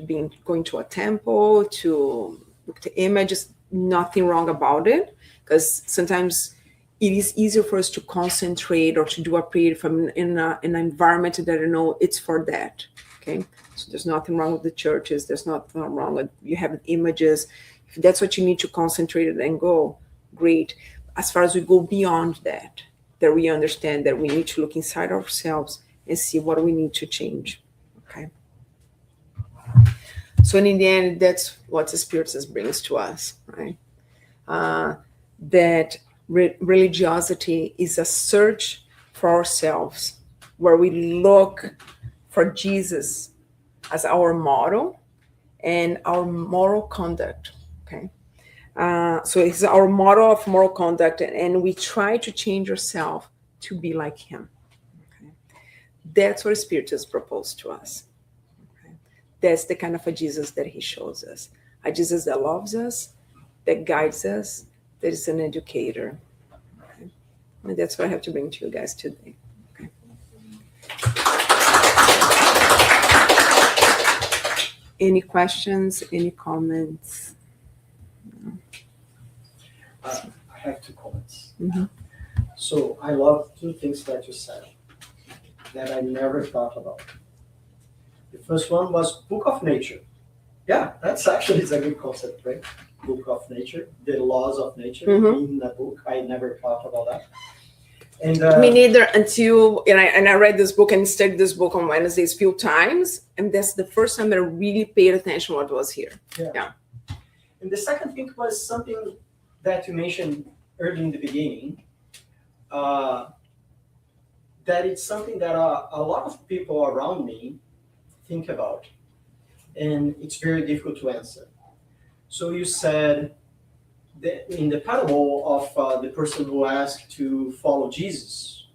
going to a temple to look to images. Nothing wrong about it, because sometimes it is easier for us to concentrate or to do a prayer from in an environment that I know it's for that. Okay, so there's nothing wrong with the churches. There's nothing wrong with you having images. If that's what you need to concentrate and go, great. As far as we go beyond that we understand that we need to look inside ourselves and see what we need to change. Okay. So in the end, that's what the Spiritism brings to us, right? That religiosity is a search for ourselves, where we look for Jesus as our model and our moral conduct. Okay. So it's our model of moral conduct, and we try to change ourselves to be like him. Okay. That's what Spiritism proposed to us. Okay. That's the kind of a Jesus that he shows us. A Jesus that loves us, that guides us, that is an educator. Okay. And that's what I have to bring to you guys today. Okay. Any questions? Any comments? I have 2 comments. Mm-hmm. So I love 2 things that you said that I never thought about. The first one was Book of Nature. Yeah, that's actually it's a good concept, right? Book of Nature, the laws of nature in a book. I never thought about that. And me neither, until I read this book and studied this book on Wednesdays a few times, and that's the first time that I really paid attention to what was here. Yeah. And the second thing was something that you mentioned early in the beginning, that it's something that a lot of people around me think about, and it's very difficult to answer. So you said that in the parable of the person who asked to follow Jesus,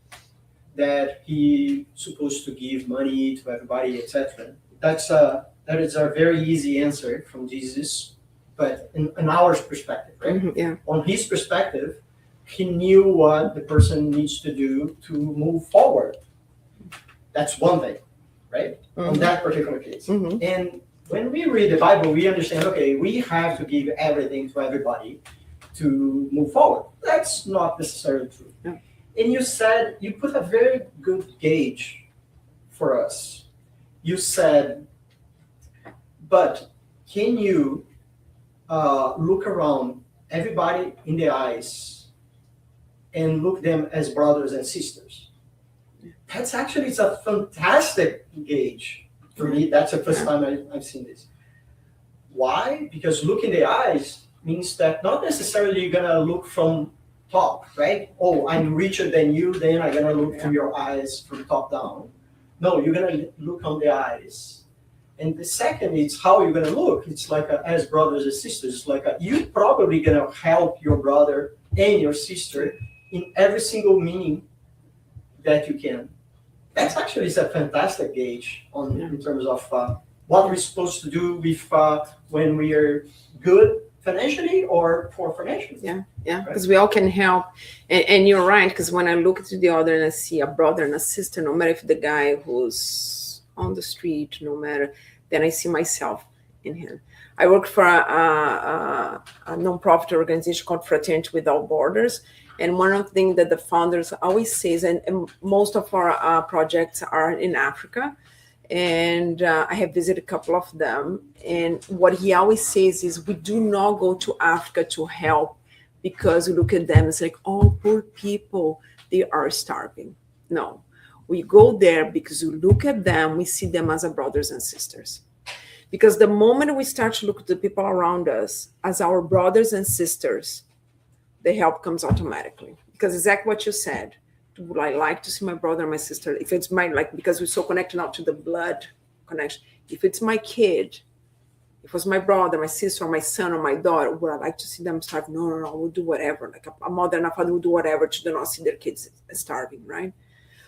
that he supposed to give money to everybody, etc. That is a very easy answer from Jesus, but in our perspective, right? Mm-hmm, yeah. On his perspective, he knew what the person needs to do to move forward. That's one thing, right? On that particular case. And when we read the Bible, we understand, okay, we have to give everything to everybody to move forward. That's not necessarily true. Yeah. And you said, you put a very good gauge for us. You said, but can you look around everybody in the eyes and look them as brothers and sisters? That's actually, it's a fantastic gauge. For me, that's the first time I've seen this. Why? Because look in the eyes means that not necessarily you're gonna look from top, right? Oh, I'm richer than you, then I'm gonna look through your eyes from top down. No, you're gonna look on the eyes. And the second is how you're gonna look. It's like as brothers and sisters. It's like you're probably gonna help your brother and your sister in every single meaning that you can. That's actually a fantastic gauge in terms of what we're supposed to do with when we are good financially or poor financially. Yeah, because we all can help. And you're right, because when I look to the other and I see a brother and a sister, no matter if the guy who's on the street, no matter, then I see myself in him. I work for a nonprofit organization called Fraternity Without Borders. And one of the things that the founders always says, and most of our projects are in Africa, and I have visited a couple of them. And what he always says is, we do not go to Africa to help because we look at them, it's like, oh, poor people, they are starving. No, we go there because we look at them, we see them as our brothers and sisters. Because the moment we start to look at the people around us as our brothers and sisters, the help comes automatically. Because exactly what you said. Would I like to see my brother and my sister? If it's my, like, because we're so connected now to the blood connection. If it's my kid, if it was my brother, my sister, or my son, or my daughter, would I like to see them starve? No, we'll do whatever. Like a mother and a father will do whatever to do not see their kids starving, right?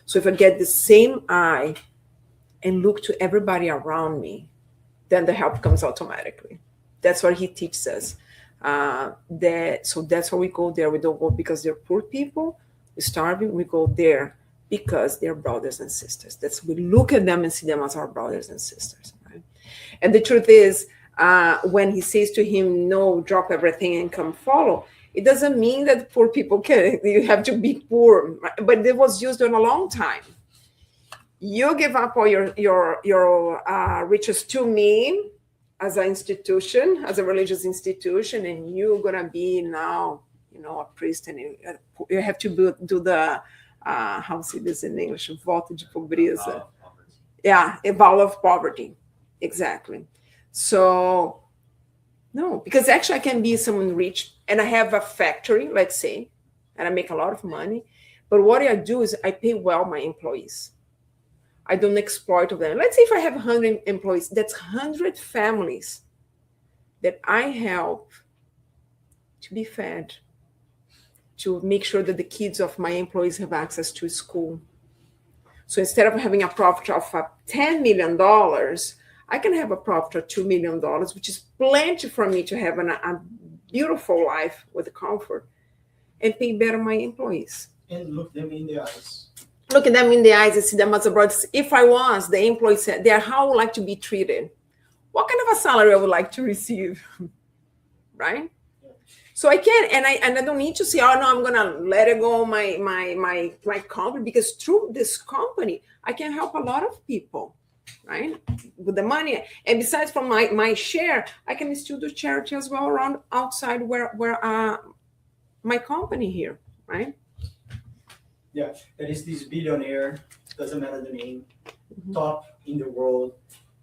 So if I get the same eye and look to everybody around me, then the help comes automatically. That's what he teaches us. So that's why we go there. We don't go because they're poor people, we're starving. We go there because they're brothers and sisters. That's, we look at them and see them as our brothers and sisters, right? And the truth is, when he says to him, no, drop everything and come follow, it doesn't mean that poor people you have to be poor, right? But it was used in a long time. You give up all your riches to me as an institution, as a religious institution, and you're gonna be now, a priest, and you have to do the how to say this in English? Voto de pobreza. Yeah, a vow of poverty. Exactly. So no, because actually I can be someone rich and I have a factory, let's say, and I make a lot of money. But what I do is I pay well my employees. I don't exploit them. Let's say if I have 100 employees, that's 100 families that I help to be fed, to make sure that the kids of my employees have access to school. So instead of having a profit of $10 million, I can have a profit of $2 million, which is plenty for me to have a beautiful life with comfort and pay better my employees. And look them in the eyes. Look at them in the eyes and see them as a brother. If I was, the employee said, they're how I would like to be treated. What kind of a salary I would like to receive, right? Yeah. So I can, and I don't need to say, oh no, I'm gonna let it go my company, because through this company I can help a lot of people, right? With the money, and besides from my share, I can still do charity as well around outside where my company here, right? Yeah, there is this billionaire, doesn't matter the name, top in the world,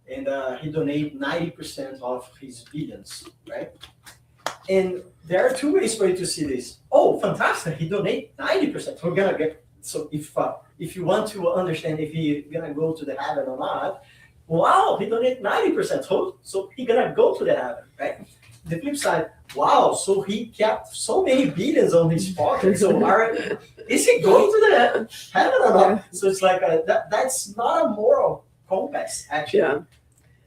and he donated 90% of his billions, right? And there are two ways for you to see this. Oh, fantastic! He donated 90%. We're gonna get, so if you want to understand if he's gonna go to the heaven or not, wow, he donated 90%. So he gonna go to the heaven, right? The flip side, wow, so he kept so many billions on his pocket. So is he going to the heaven or not? So it's like that's not a moral compass, actually. Yeah.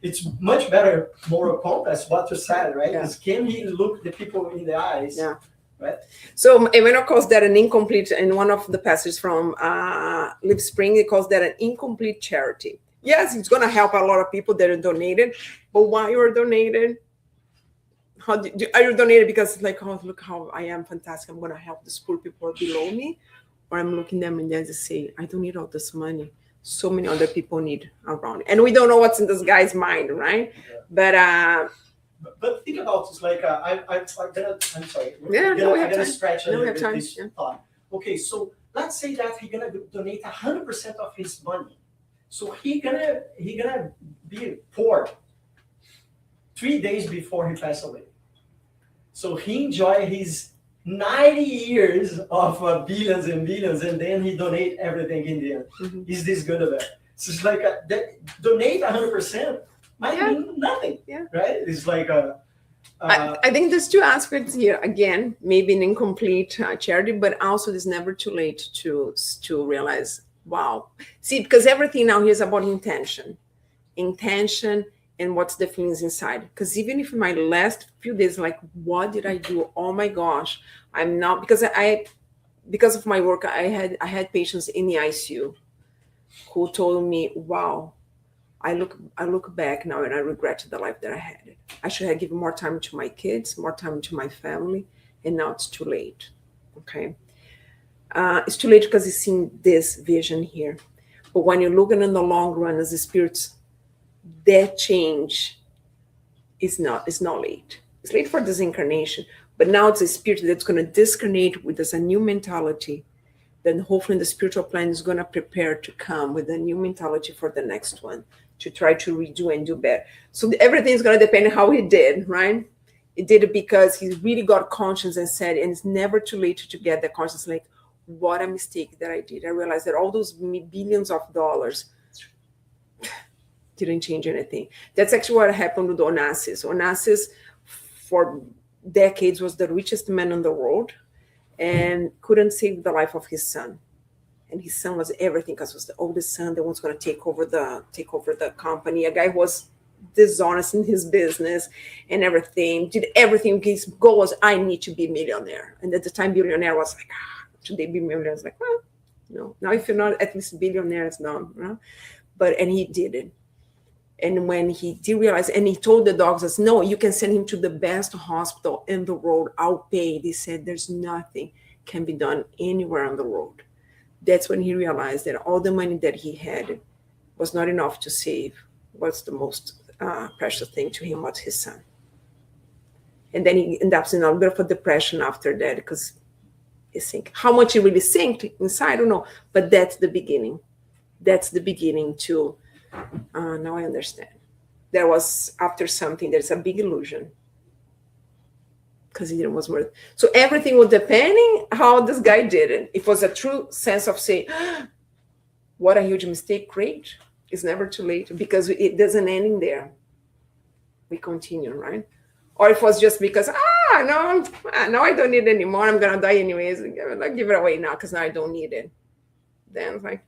It's much better moral compass what you said, right? Because can he look the people in the eyes? Yeah. Right. So Emmanuel calls that an incomplete, in one of the passages from Live Spring, he calls that an incomplete charity. Yes, it's going to help a lot of people that are donated, but why you are donated? Are you donated because like, oh, look how I am fantastic, I'm going to help these poor people below me? Or I'm looking them in the eyes and say, I don't need all this money. So many other people need around. And we don't know what's in this guy's mind, right? Yeah. But think about it, like, I'm sorry. Yeah, I'm going to stretch a little bit this thought. Okay, so let's say that he's going to donate 100% of his money. So he gonna be poor 3 days before he passed away. So he enjoyed his 90 years of billions and billions, and then he donate everything in the end. Mm-hmm. Is this good or bad? So it's like donate 100% might mean nothing, right? It's like I think there's two aspects here. Again, maybe an incomplete charity, but also it's never too late to realize, wow. See, because everything now here is about intention and what's the feelings inside. Because even if my last few days, like, what did I do? Oh my gosh, I'm not, because of my work, I had patients in the ICU who told me, wow, I look back now and I regret the life that I had. I should have given more time to my kids, more time to my family, and now it's too late. Okay. It's too late because it's seen this vision here. But when you're looking in the long run as a spirit, that change is not late. It's late for this incarnation, but now it's a spirit that's going to discarnate with us a new mentality. Then hopefully the spiritual plan is going to prepare to come with a new mentality for the next one, to try to redo and do better. So everything is going to depend on how he did, right? He did it because he really got conscious and said, and it's never too late to get the conscious, like, what a mistake that I did. I realized that all those billions of dollars didn't change anything. That's actually what happened with Onassis. Onassis, for decades, was the richest man in the world and couldn't save the life of his son. And his son was everything because it was the oldest son that was going to take over the company. A guy who was dishonest in his business and everything, did everything. His goal was, I need to be a millionaire. And at the time, billionaire was like, should they be millionaires? Like, well, no. Now, if you're not at least billionaire, it's not. You know? And he did it. And when he did realize, and he told the doctors, no, you can send him to the best hospital in the world. I'll pay. They said, there's nothing can be done anywhere on the world. That's when he realized that all the money that he had was not enough to save. What's the most precious thing to him was his son. And then he ended up in a little bit of a depression after that, because he sank. How much he really sank inside, I don't know. But that's the beginning. That's the beginning to, now I understand. There was, after something, there's a big illusion. Because he didn't was worth. So everything was depending how this guy did it. It was a true sense of saying, what a huge mistake. Great. It's never too late, because it doesn't end in there. We continue, right? Or if it was just because, no, I don't need it anymore. I'm going to die anyways. I'll give it away now because now I don't need it. Then it's like,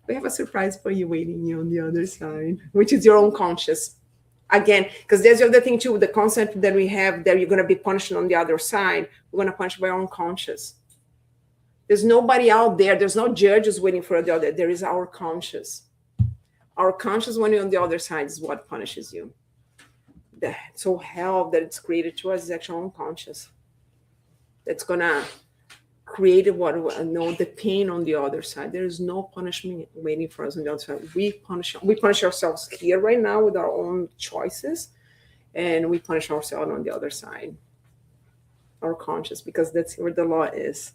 we have a surprise for you waiting on the other side, which is your own conscious. Again, because there's the other thing too, the concept that we have that you're going to be punished on the other side. We're going to punish by our own conscious. There's nobody out there. There's no judges waiting for the other. There is our conscious. Our conscious, when you're on the other side, is what punishes you. So hell that it's created to us is actually our own conscious. That's going to create the pain on the other side. There is no punishment waiting for us on the other side. We punish ourselves here right now with our own choices, and we punish ourselves on the other side, our conscious, because that's where the law is,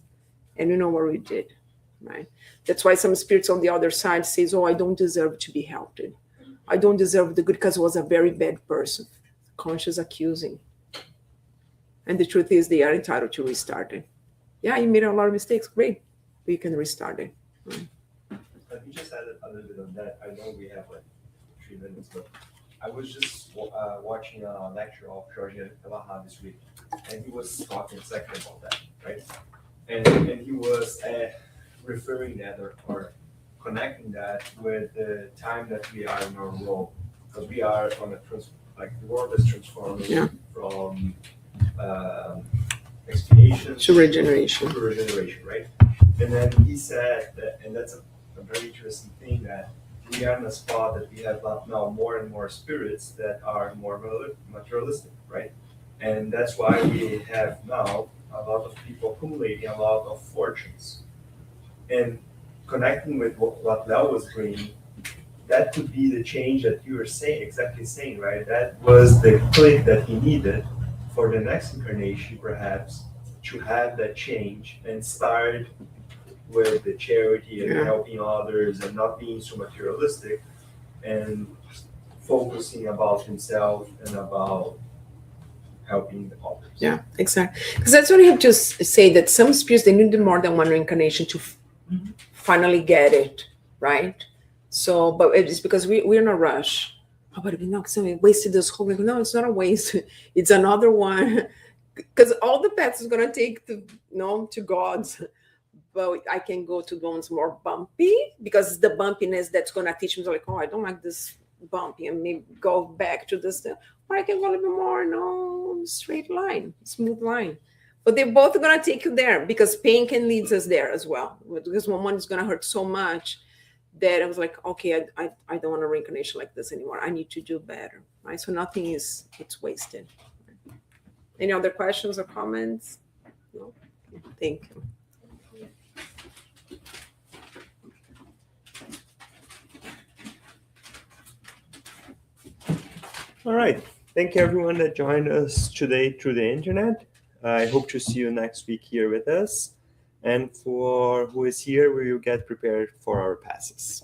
and you know what we did, right? That's why some spirits on the other side says, I don't deserve to be helped. I don't deserve the good because I was a very bad person. Conscious accusing. And the truth is they are entitled to restart it. Yeah, you made a lot of mistakes. Great. But you can restart it. Right? Let me just add a little bit on that. I know we have like 3 minutes, but I was just watching a lecture of Jorge Elaha this week, and he was talking exactly about that, right? And he was referring that or connecting that with the time that we are in our role, because we are on the world is transforming from expiation to regeneration, right? And then he said that, and that's a very interesting thing, that we are in a spot that we have now more and more spirits that are more materialistic, right? And that's why we have now a lot of people accumulating a lot of fortunes. And connecting with what Leo was bringing, that could be the change that you were saying, right? That was the click that he needed for the next incarnation, perhaps, to have that change and start with the charity and helping others and not being so materialistic and focusing about himself and about helping others. Yeah, exactly. Because that's what I have to say, that some spirits, they need more than one reincarnation to finally get it, right? So, but it's because we're in a rush. How about we wasted this whole week? No, it's not a waste. It's another one. Because all the paths is going to take to God's. But I can go to ones more bumpy, because it's the bumpiness that's going to teach me, like, I don't like this bumpy, and maybe go back to this. Or I can go a little bit more, straight line, smooth line. But they're both going to take you there, because pain can lead us there as well. Because one is going to hurt so much that I was like, okay, I don't want a reincarnation like this anymore. I need to do better, right? So nothing it's wasted. Any other questions or comments? No? Thank you. All right. Thank you, everyone that joined us today through the internet. I hope to see you next week here with us. And for who is here, we will get prepared for our passes.